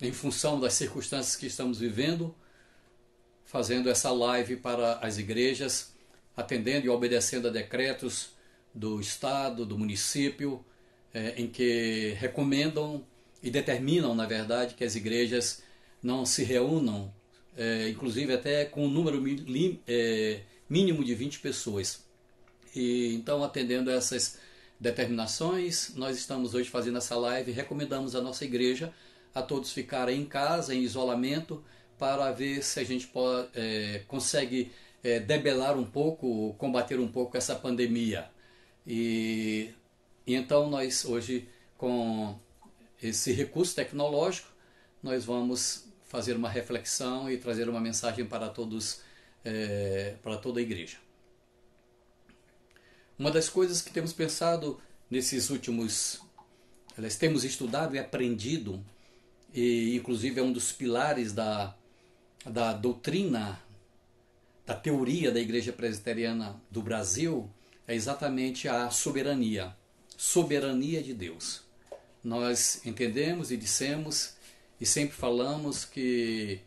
em função das circunstâncias que estamos vivendo, fazendo essa live para as igrejas, atendendo e obedecendo a decretos do Estado, do município, em que recomendam e determinam, na verdade, que as igrejas não se reúnam, inclusive até com um número mínimo de 20 pessoas. E então, atendendo a essas determinações, nós estamos hoje fazendo essa live e recomendamos à nossa igreja a todos ficarem em casa, em isolamento, para ver se a gente consegue debelar um pouco, combater um pouco essa pandemia. E então nós hoje, com esse recurso tecnológico, nós vamos fazer uma reflexão e trazer uma mensagem para todos, para toda a igreja. Uma das coisas que temos pensado nesses últimos, temos estudado e aprendido, e inclusive é um dos pilares da doutrina, da teoria da Igreja Presbiteriana do Brasil, é exatamente a soberania de Deus. Nós entendemos e dissemos e sempre falamos que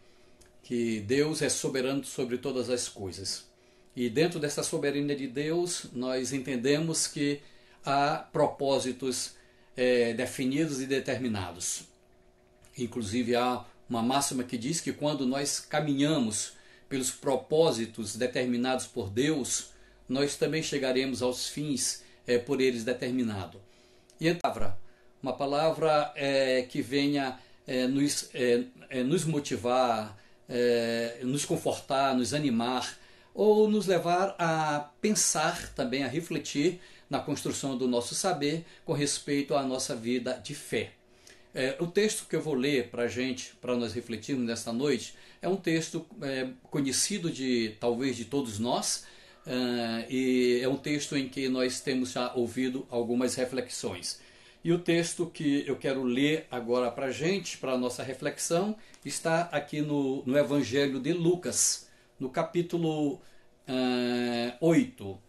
Deus é soberano sobre todas as coisas. E dentro dessa soberania de Deus, nós entendemos que há propósitos definidos e determinados. Inclusive há uma máxima que diz que quando nós caminhamos pelos propósitos determinados por Deus, nós também chegaremos aos fins por eles determinados. E então, uma palavra que venha nos motivar, nos confortar, nos animar, ou nos levar a pensar também, a refletir na construção do nosso saber com respeito à nossa vida de fé. O texto que eu vou ler para a gente, para nós refletirmos nesta noite, é um texto conhecido talvez de todos nós, e é um texto em que nós temos já ouvido algumas reflexões. E o texto que eu quero ler agora para a gente, para a nossa reflexão, está aqui no Evangelho de Lucas, no capítulo 8,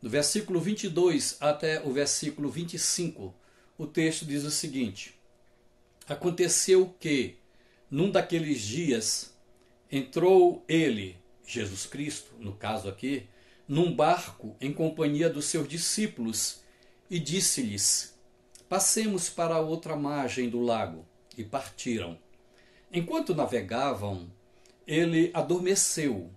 do versículo 22 até o versículo 25. O texto diz o seguinte: aconteceu que, num daqueles dias, entrou ele, Jesus Cristo, no caso aqui, num barco em companhia dos seus discípulos e disse-lhes: passemos para a outra margem do lago. E partiram. Enquanto navegavam, ele adormeceu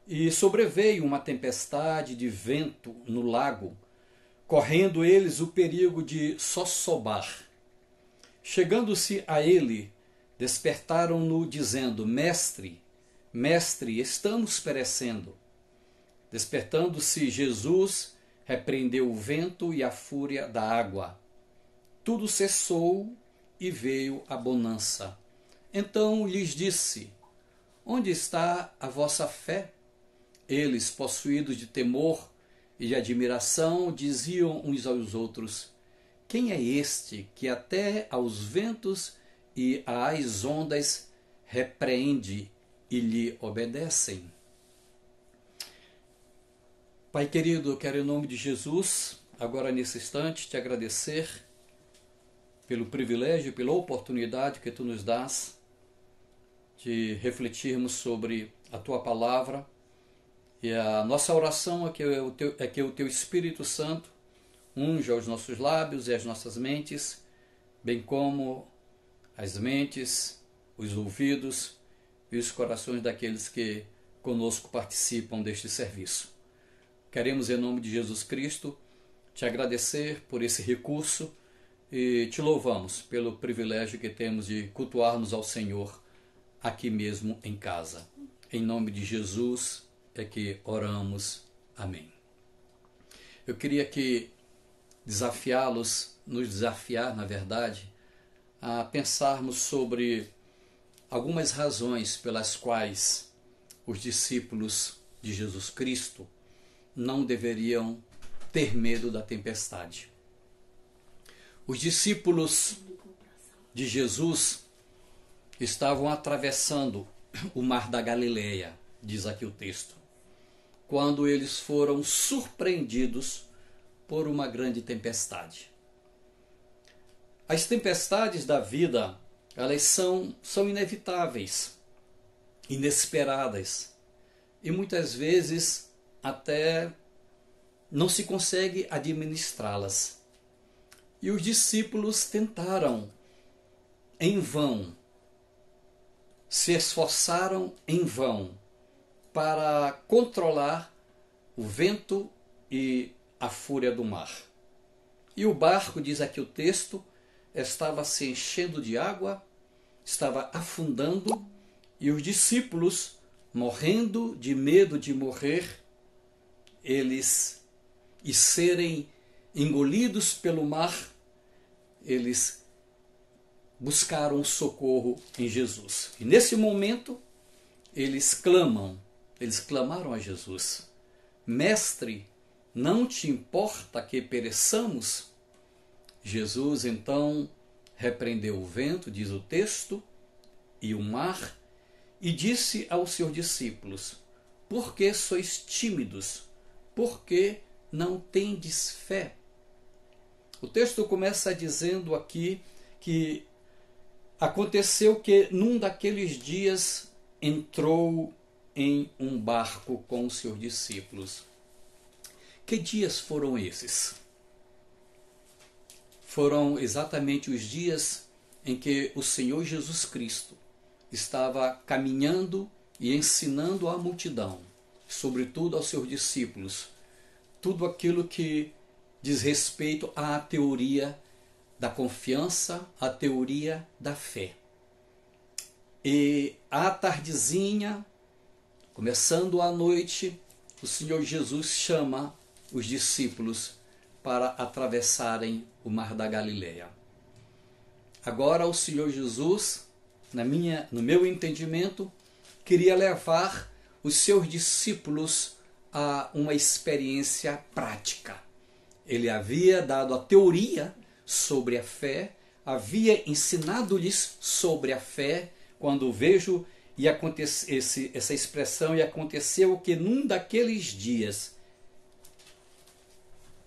e sobreveio uma tempestade de vento no lago, correndo eles o perigo de sossobar. Chegando-se a ele, despertaram-no dizendo: Mestre, Mestre, estamos perecendo. Despertando-se Jesus, repreendeu o vento e a fúria da água. Tudo cessou e veio a bonança. Então lhes disse: onde está a vossa fé? Eles, possuídos de temor e de admiração, diziam uns aos outros: quem é este que até aos ventos e às ondas repreende e lhe obedecem? Pai querido, eu quero em nome de Jesus, agora nesse instante, te agradecer pelo privilégio, pela oportunidade que tu nos dás de refletirmos sobre a tua palavra. E a nossa oração é que o teu Espírito Santo unja os nossos lábios e as nossas mentes, bem como as mentes, os ouvidos e os corações daqueles que conosco participam deste serviço. Queremos, em nome de Jesus Cristo, te agradecer por esse recurso e te louvamos pelo privilégio que temos de cultuarmos ao Senhor aqui mesmo em casa. Em nome de Jesus é que oramos. Amém. Eu queria nos desafiar, na verdade, a pensarmos sobre algumas razões pelas quais os discípulos de Jesus Cristo não deveriam ter medo da tempestade. Os discípulos de Jesus estavam atravessando o mar da Galileia, diz aqui o texto, quando eles foram surpreendidos por uma grande tempestade. As tempestades da vida elas são inevitáveis, inesperadas, e muitas vezes até não se consegue administrá-las. E os discípulos tentaram em vão, se esforçaram em vão para controlar o vento e a fúria do mar. E o barco, diz aqui o texto, estava se enchendo de água, estava afundando, e os discípulos, morrendo de medo de morrer, eles e serem engolidos pelo mar, eles buscaram socorro em Jesus. E nesse momento, eles clamaram a Jesus: Mestre, não te importa que pereçamos? Jesus então repreendeu o vento, diz o texto, e o mar, e disse aos seus discípulos: Por que sois tímidos? Por que não tendes fé? O texto começa dizendo aqui que aconteceu que num daqueles dias entrou em um barco com os seus discípulos. Que dias foram esses? Foram exatamente os dias em que o Senhor Jesus Cristo estava caminhando e ensinando à multidão, sobretudo aos seus discípulos, tudo aquilo que diz respeito à teoria da confiança, à teoria da fé. E à tardezinha, começando a noite, o Senhor Jesus chama os discípulos para atravessarem o mar da Galileia. Agora o Senhor Jesus, no meu entendimento, queria levar os seus discípulos a uma experiência prática. Ele havia dado a teoria sobre a fé, havia ensinado-lhes sobre a fé. Quando vejo essa expressão, e aconteceu que num daqueles dias,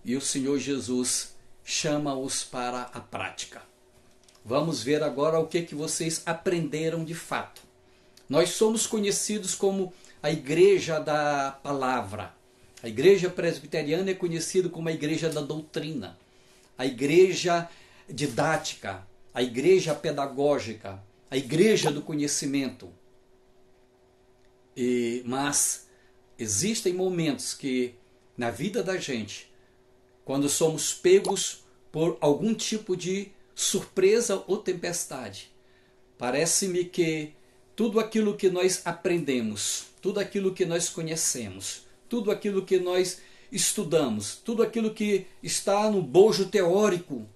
e o Senhor Jesus chama-os para a prática. Vamos ver agora o que vocês aprenderam de fato. Nós somos conhecidos como a Igreja da Palavra. A Igreja Presbiteriana é conhecida como a Igreja da Doutrina, a Igreja Didática, a Igreja Pedagógica, a Igreja do Conhecimento. Mas existem momentos que, na vida da gente, quando somos pegos por algum tipo de surpresa ou tempestade, parece-me que tudo aquilo que nós aprendemos, tudo aquilo que nós conhecemos, tudo aquilo que nós estudamos, tudo aquilo que está no bojo teórico,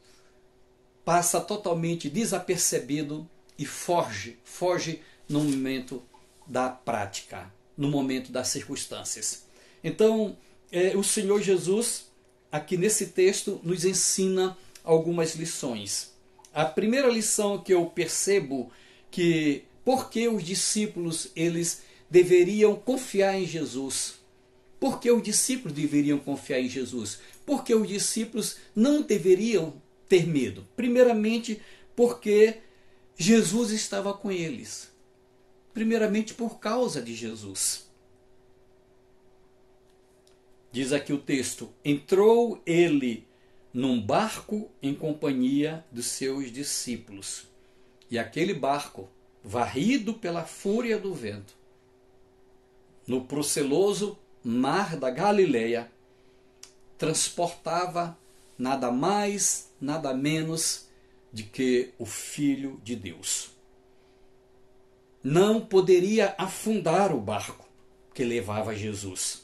passa totalmente desapercebido e foge no momento da prática, no momento das circunstâncias. Então, o Senhor Jesus, aqui nesse texto, nos ensina algumas lições. A primeira lição que eu percebo que por que os discípulos eles deveriam confiar em Jesus? Por que os discípulos deveriam confiar em Jesus? Por que os discípulos não deveriam ter medo? Primeiramente, porque Jesus estava com eles. Primeiramente, por causa de Jesus. Diz aqui o texto: entrou ele num barco em companhia dos seus discípulos. E aquele barco, varrido pela fúria do vento, no proceloso mar da Galileia, transportava nada mais, nada menos de que o Filho de Deus. Não poderia afundar o barco que levava Jesus.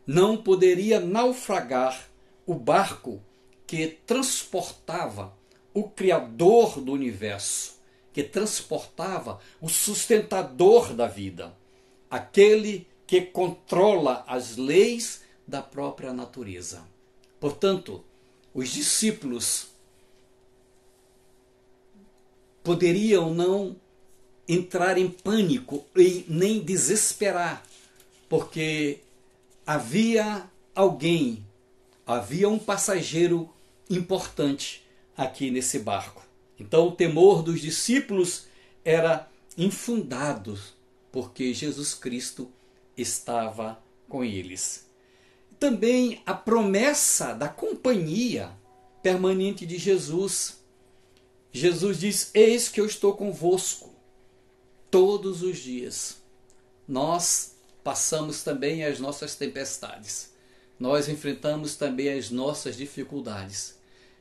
Não poderia naufragar o barco que transportava o Criador do universo, que transportava o sustentador da vida, aquele que controla as leis da própria natureza. Portanto, os discípulos poderiam não entrar em pânico e nem desesperar, porque havia um passageiro importante aqui nesse barco. Então o temor dos discípulos era infundado, porque Jesus Cristo estava com eles. Também a promessa da companhia permanente de Jesus. Jesus diz: eis que eu estou convosco todos os dias. Nós passamos também as nossas tempestades. Nós enfrentamos também as nossas dificuldades.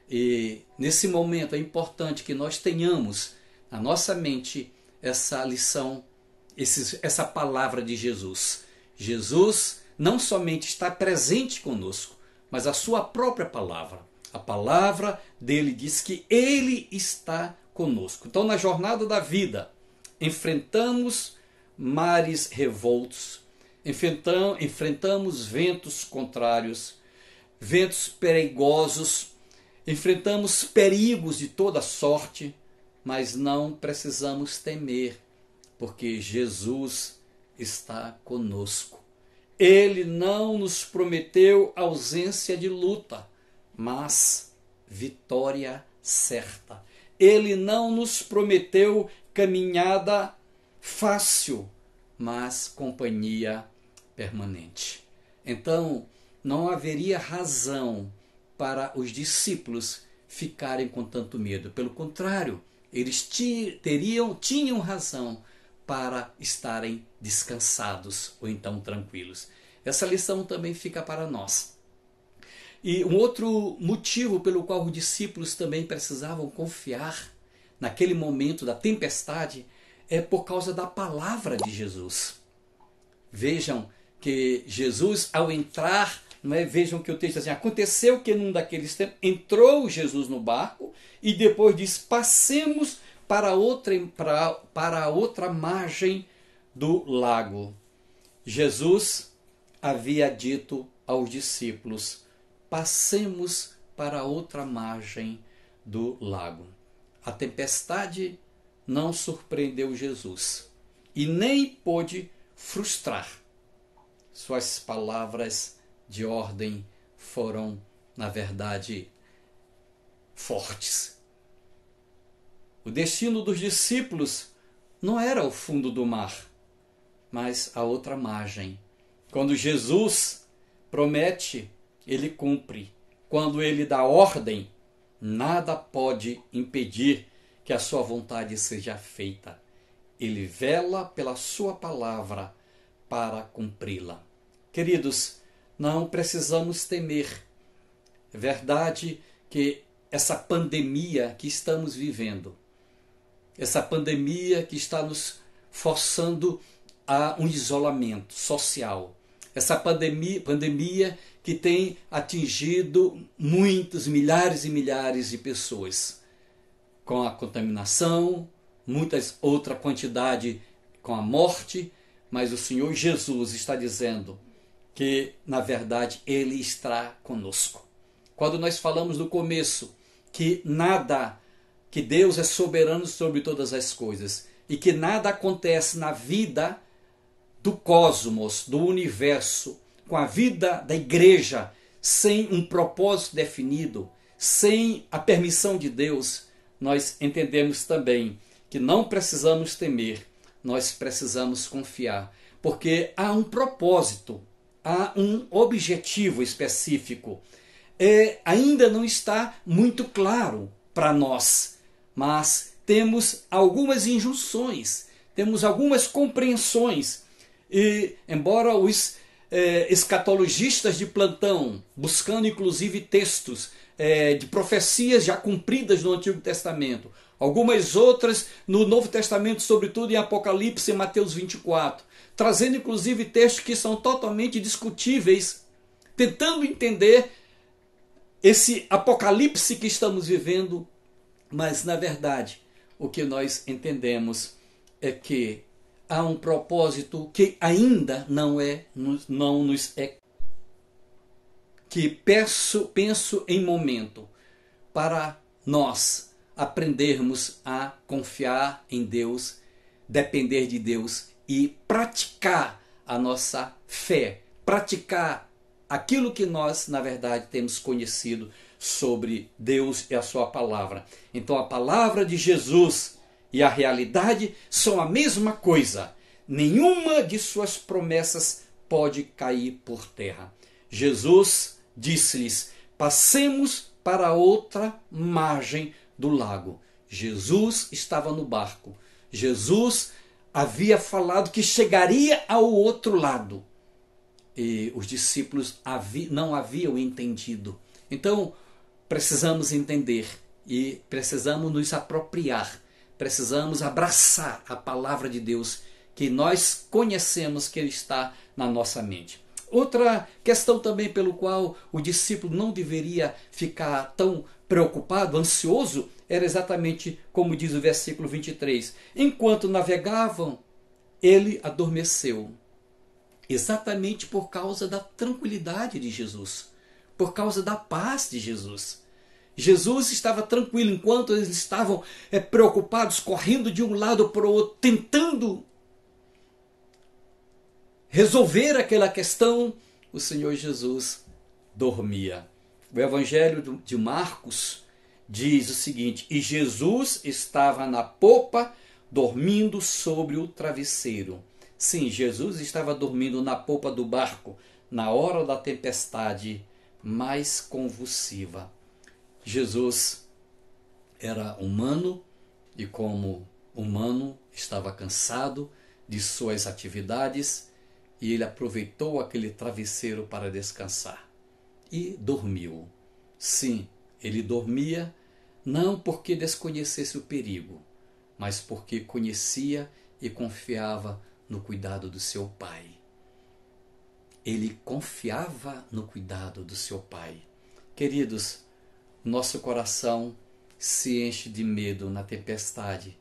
E nesse momento é importante que nós tenhamos na nossa mente essa lição, essa palavra de Jesus. Jesus não somente está presente conosco, mas a sua própria palavra. A palavra dele diz que ele está conosco. Então, na jornada da vida, enfrentamos mares revoltos, enfrentamos ventos contrários, ventos perigosos, enfrentamos perigos de toda sorte, mas não precisamos temer, porque Jesus está conosco. Ele não nos prometeu ausência de luta, mas vitória certa. Ele não nos prometeu caminhada fácil, mas companhia permanente. Então, não haveria razão para os discípulos ficarem com tanto medo. Pelo contrário, eles tinham razão para estarem descansados ou então tranquilos. Essa lição também fica para nós. E um outro motivo pelo qual os discípulos também precisavam confiar naquele momento da tempestade é por causa da palavra de Jesus. Vejam que Jesus, ao entrar, vejam que o texto diz assim: aconteceu que num daqueles tempos entrou Jesus no barco e depois diz: passemos para a outra margem do lago. Jesus havia dito aos discípulos: passemos para a outra margem do lago. A tempestade não surpreendeu Jesus e nem pôde frustrar. Suas palavras de ordem foram, na verdade, fortes. O destino dos discípulos não era o fundo do mar, mas a outra margem. Quando Jesus promete, ele cumpre. Quando ele dá ordem, nada pode impedir que a sua vontade seja feita. Ele vela pela sua palavra para cumpri-la. Queridos, não precisamos temer. É verdade que essa pandemia que estamos vivendo, essa pandemia que está nos forçando a um isolamento social, essa pandemia que tem atingido muitos, milhares e milhares de pessoas, com a contaminação, muitas outra quantidade com a morte, mas o Senhor Jesus está dizendo que, na verdade, Ele está conosco. Quando nós falamos no começo que Deus é soberano sobre todas as coisas e que nada acontece na vida do cosmos, do universo, com a vida da igreja, sem um propósito definido, sem a permissão de Deus, nós entendemos também que não precisamos temer, nós precisamos confiar, porque há um propósito, há um objetivo específico. Ainda não está muito claro para nós, mas temos algumas injunções, temos algumas compreensões, e embora os escatologistas de plantão, buscando inclusive textos de profecias já cumpridas no Antigo Testamento, algumas outras no Novo Testamento, sobretudo em Apocalipse e Mateus 24, trazendo inclusive textos que são totalmente discutíveis, tentando entender esse apocalipse que estamos vivendo, mas na verdade o que nós entendemos é que há um propósito que ainda não nos é, que penso em momento para nós aprendermos a confiar em Deus, depender de Deus e praticar a nossa fé, praticar aquilo que nós, na verdade, temos conhecido sobre Deus e a sua palavra. Então, a palavra de Jesus e a realidade são a mesma coisa. Nenhuma de suas promessas pode cair por terra. Jesus disse-lhes: passemos para outra margem do lago. Jesus estava no barco. Jesus havia falado que chegaria ao outro lado. E os discípulos não haviam entendido. Então, precisamos entender e precisamos nos apropriar. Precisamos abraçar a palavra de Deus que nós conhecemos, que ele está na nossa mente. Outra questão também pelo qual o discípulo não deveria ficar tão preocupado, ansioso, era exatamente como diz o versículo 23. Enquanto navegavam, ele adormeceu. Exatamente por causa da tranquilidade de Jesus, por causa da paz de Jesus. Jesus estava tranquilo enquanto eles estavam preocupados, correndo de um lado para o outro, tentando resolver aquela questão. O Senhor Jesus dormia. O Evangelho de Marcos diz o seguinte: e Jesus estava na popa, dormindo sobre o travesseiro. Sim, Jesus estava dormindo na popa do barco, na hora da tempestade mais convulsiva. Jesus era humano e, como humano, estava cansado de suas atividades e ele aproveitou aquele travesseiro para descansar e dormiu. Sim, ele dormia não porque desconhecesse o perigo, mas porque conhecia e confiava no cuidado do seu Pai. Ele confiava no cuidado do seu Pai. Queridos, nosso coração se enche de medo na tempestade,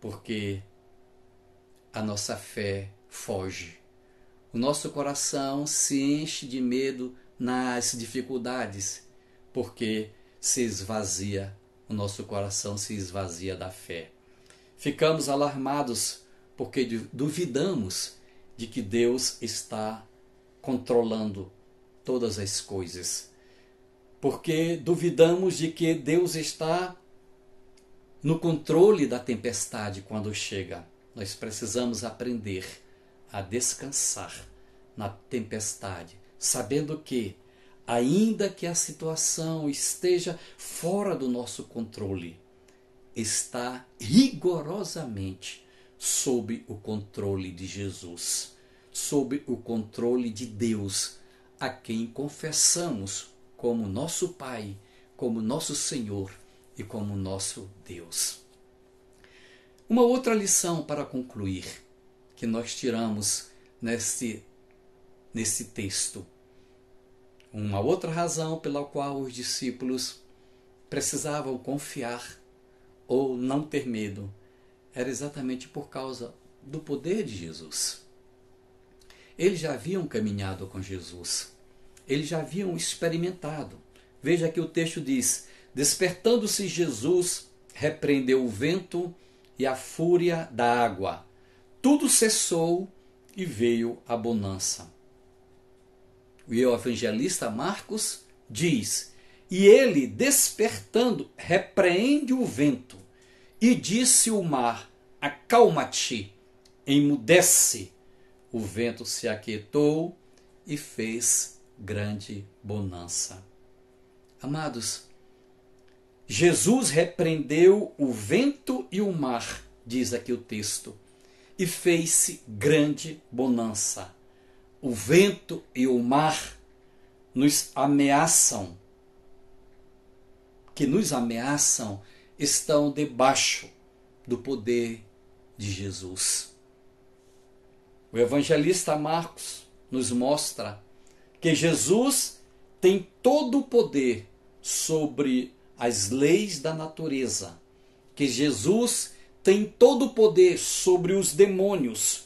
porque a nossa fé foge. O nosso coração se enche de medo nas dificuldades, porque se esvazia, o nosso coração se esvazia da fé. Ficamos alarmados porque duvidamos de que Deus está controlando todas as coisas. Porque duvidamos de que Deus está no controle da tempestade quando chega. Nós precisamos aprender a descansar na tempestade, sabendo que, ainda que a situação esteja fora do nosso controle, está rigorosamente sob o controle de Jesus, sob o controle de Deus, a quem confessamos como nosso Pai, como nosso Senhor e como nosso Deus. Uma outra lição para concluir que nós tiramos nesse texto. Uma outra razão pela qual os discípulos precisavam confiar ou não ter medo era exatamente por causa do poder de Jesus. Eles já haviam caminhado com Jesus. Eles já haviam experimentado. Veja que o texto diz: despertando-se Jesus, repreendeu o vento e a fúria da água. Tudo cessou e veio a bonança. O evangelista Marcos diz: e ele, despertando, repreende o vento e disse ao mar: acalma-te, emudece. O vento se aquietou e fez grande bonança. Amados, Jesus repreendeu o vento e o mar, diz aqui o texto, e fez-se grande bonança. O vento e o mar nos ameaçam, estão debaixo do poder de Jesus. O evangelista Marcos nos mostra que Jesus tem todo o poder sobre as leis da natureza, que Jesus tem todo o poder sobre os demônios,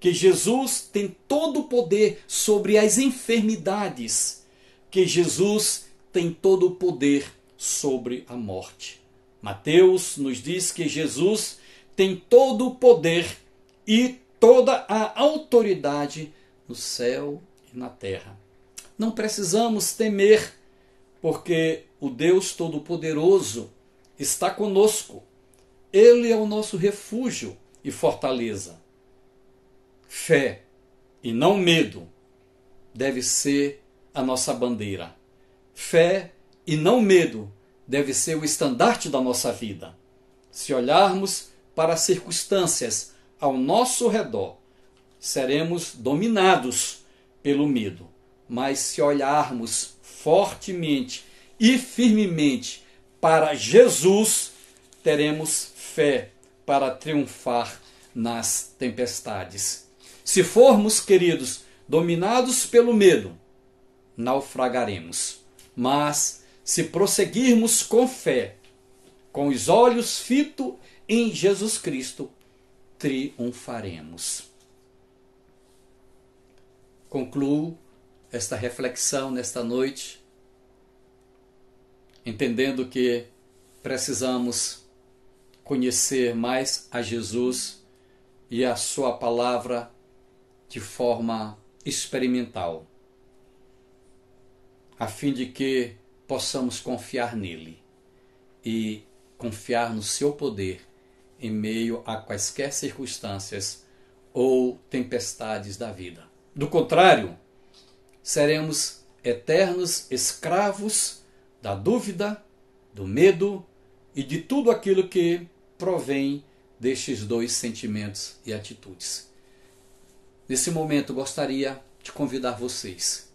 que Jesus tem todo o poder sobre as enfermidades, que Jesus tem todo o poder sobre a morte. Mateus nos diz que Jesus tem todo o poder e toda a autoridade no céu e na terra. não precisamos temer, porque o Deus Todo-Poderoso está conosco. Ele é o nosso refúgio e fortaleza. Fé e não medo deve ser a nossa bandeira. Fé e não medo deve ser o estandarte da nossa vida. Se olharmos para as circunstâncias ao nosso redor, seremos dominados pelo medo. Mas se olharmos fortemente e firmemente para Jesus, teremos fé para triunfar nas tempestades. Se formos, queridos, dominados pelo medo, naufragaremos. Mas se prosseguirmos com fé, com os olhos fitos em Jesus Cristo, triunfaremos. Concluo esta reflexão nesta noite, entendendo que precisamos conhecer mais a Jesus e a sua palavra de forma experimental, a fim de que possamos confiar nele e confiar no seu poder em meio a quaisquer circunstâncias ou tempestades da vida. Do contrário, seremos eternos escravos da dúvida, do medo e de tudo aquilo que provém destes dois sentimentos e atitudes. Nesse momento, gostaria de convidar vocês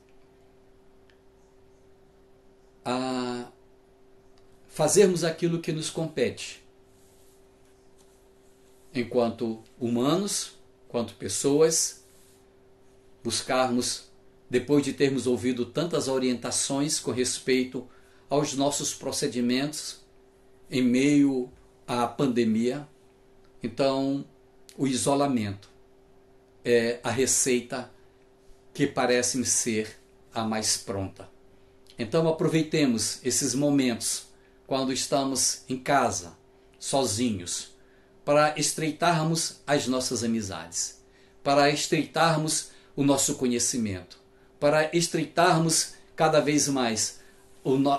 a fazermos aquilo que nos compete, enquanto humanos, enquanto pessoas, buscarmos, depois de termos ouvido tantas orientações com respeito aos nossos procedimentos em meio à pandemia, então o isolamento é a receita que parece-me ser a mais pronta. Então aproveitemos esses momentos quando estamos em casa, sozinhos, para estreitarmos as nossas amizades, para estreitarmos o nosso conhecimento, para estreitarmos cada vez mais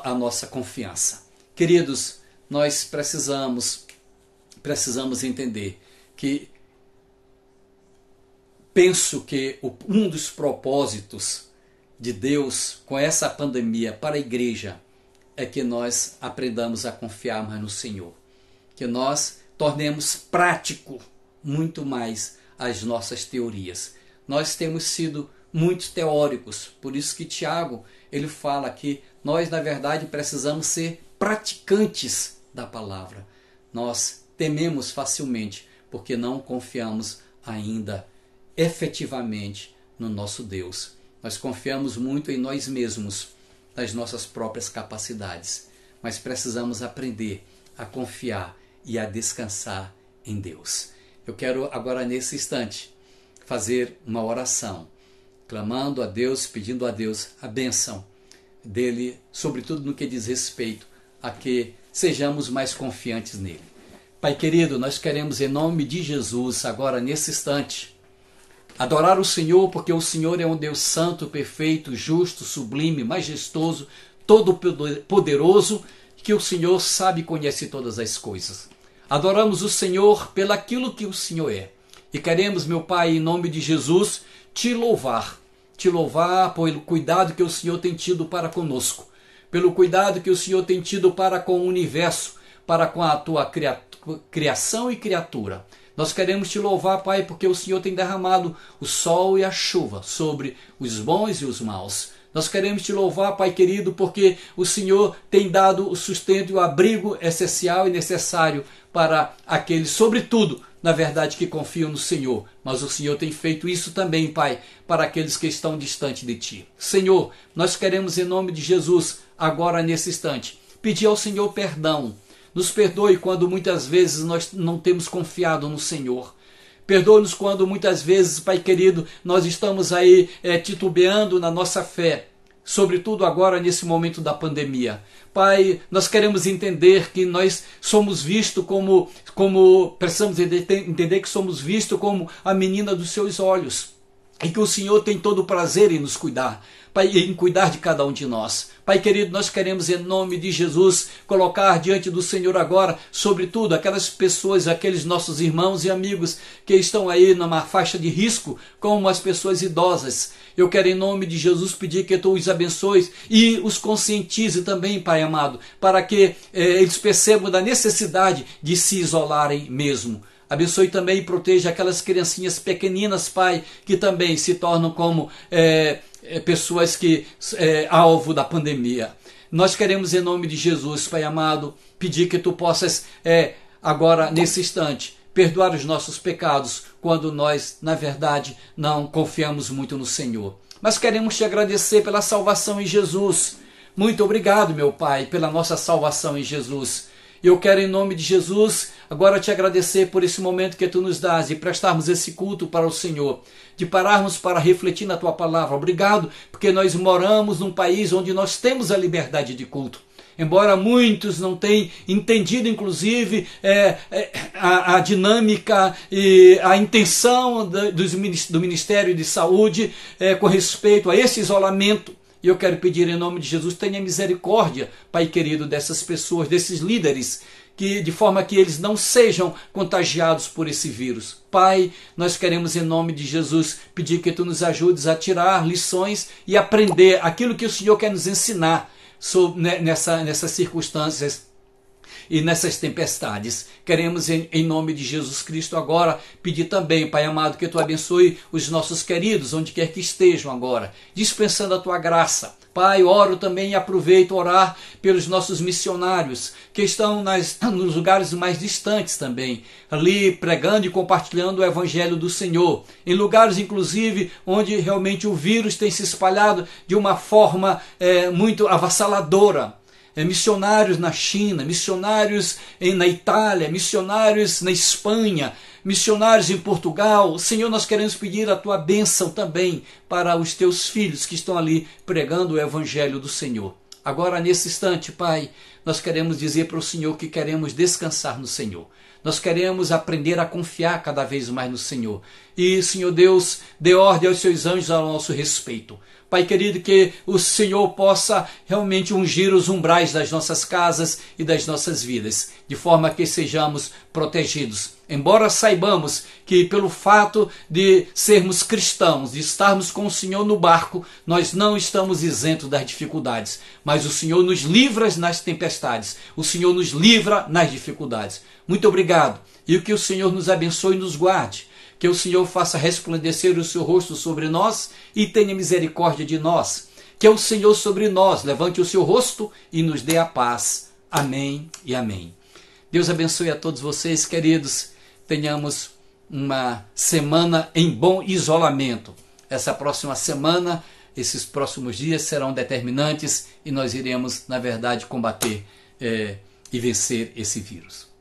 a nossa confiança. Queridos, nós precisamos entender que penso que um dos propósitos de Deus com essa pandemia para a igreja é que nós aprendamos a confiar mais no Senhor, que nós tornemos prático muito mais as nossas teorias. Nós temos sido muito teóricos, por isso que Tiago ele fala que nós na verdade precisamos ser praticantes da palavra. Nós tememos facilmente porque não confiamos ainda efetivamente no nosso Deus. Nós confiamos muito em nós mesmos, nas nossas próprias capacidades, mas precisamos aprender a confiar e a descansar em Deus. Eu quero agora nesse instante fazer uma oração, clamando a Deus, pedindo a Deus a bênção dele, sobretudo no que diz respeito a que sejamos mais confiantes nele. Pai querido, nós queremos em nome de Jesus, agora nesse instante, adorar o Senhor, porque o Senhor é um Deus santo, perfeito, justo, sublime, majestoso, todo-poderoso, que o Senhor sabe e conhece todas as coisas. Adoramos o Senhor pelaquilo que o Senhor é. E queremos, meu Pai, em nome de Jesus, te louvar pelo cuidado que o Senhor tem tido para conosco, pelo cuidado que o Senhor tem tido para com o universo, para com a tua criação e criatura. Nós queremos te louvar, Pai, porque o Senhor tem derramado o sol e a chuva sobre os bons e os maus. Nós queremos te louvar, Pai querido, porque o Senhor tem dado o sustento e o abrigo essencial e necessário para aqueles, sobretudo, na verdade, que confiam no Senhor. Mas o Senhor tem feito isso também, Pai, para aqueles que estão distantes de Ti. Senhor, nós queremos, em nome de Jesus, agora nesse instante, pedir ao Senhor perdão. Nos perdoe quando muitas vezes nós não temos confiado no Senhor. Perdoe-nos quando muitas vezes, Pai querido, nós estamos aí titubeando na nossa fé, sobretudo agora nesse momento da pandemia. Pai, nós queremos entender que nós somos vistos precisamos entender que somos vistos como a menina dos seus olhos. E que o Senhor tem todo o prazer em nos cuidar. Pai, em cuidar de cada um de nós. Pai querido, nós queremos em nome de Jesus colocar diante do Senhor agora, sobretudo aquelas pessoas, aqueles nossos irmãos e amigos que estão aí numa faixa de risco, como as pessoas idosas. Eu quero em nome de Jesus pedir que Tu os abençoes e os conscientize também, Pai amado, para que eles percebam da necessidade de se isolarem mesmo. Abençoe também e proteja aquelas criancinhas pequeninas, Pai, que também se tornam como pessoas que alvo da pandemia. Nós queremos em nome de Jesus, Pai amado, pedir que Tu possas agora, nesse instante, perdoar os nossos pecados quando nós, na verdade, não confiamos muito no Senhor. Mas queremos Te agradecer pela salvação em Jesus. Muito obrigado, meu Pai, pela nossa salvação em Jesus. Eu quero, em nome de Jesus, agora Te agradecer por esse momento que Tu nos dás e prestarmos esse culto para o Senhor, de pararmos para refletir na Tua palavra. Obrigado, porque nós moramos num país onde nós temos a liberdade de culto. Embora muitos não tenham entendido, inclusive, a dinâmica e a intenção do Ministério de Saúde com respeito a esse isolamento. E eu quero pedir em nome de Jesus, tenha misericórdia, Pai querido, dessas pessoas, desses líderes, de forma que eles não sejam contagiados por esse vírus. Pai, nós queremos em nome de Jesus pedir que Tu nos ajudes a tirar lições e aprender aquilo que o Senhor quer nos ensinar nessas circunstâncias e nessas tempestades. Queremos em nome de Jesus Cristo agora pedir também, Pai amado, que Tu abençoe os nossos queridos, onde quer que estejam agora, dispensando a Tua graça. Pai, oro também e aproveito orar pelos nossos missionários que estão nos lugares mais distantes também, ali pregando e compartilhando o Evangelho do Senhor, em lugares inclusive onde realmente o vírus tem se espalhado de uma forma muito avassaladora. Missionários na China, missionários na Itália, missionários na Espanha, missionários em Portugal. Senhor, nós queremos pedir a Tua bênção também para os Teus filhos que estão ali pregando o Evangelho do Senhor. Agora, nesse instante, Pai, nós queremos dizer para o Senhor que queremos descansar no Senhor. Nós queremos aprender a confiar cada vez mais no Senhor. E, Senhor Deus, dê ordem aos Seus anjos ao nosso respeito. Pai querido, que o Senhor possa realmente ungir os umbrais das nossas casas e das nossas vidas, de forma que sejamos protegidos. Embora saibamos que pelo fato de sermos cristãos, de estarmos com o Senhor no barco, nós não estamos isentos das dificuldades, mas o Senhor nos livra nas tempestades, o Senhor nos livra nas dificuldades. Muito obrigado, e que o Senhor nos abençoe e nos guarde. Que o Senhor faça resplandecer o Seu rosto sobre nós e tenha misericórdia de nós. Que o Senhor sobre nós levante o Seu rosto e nos dê a paz. Amém e amém. Deus abençoe a todos vocês, queridos. Tenhamos uma semana em bom isolamento. Essa próxima semana, esses próximos dias serão determinantes e nós iremos, na verdade, combater e vencer esse vírus.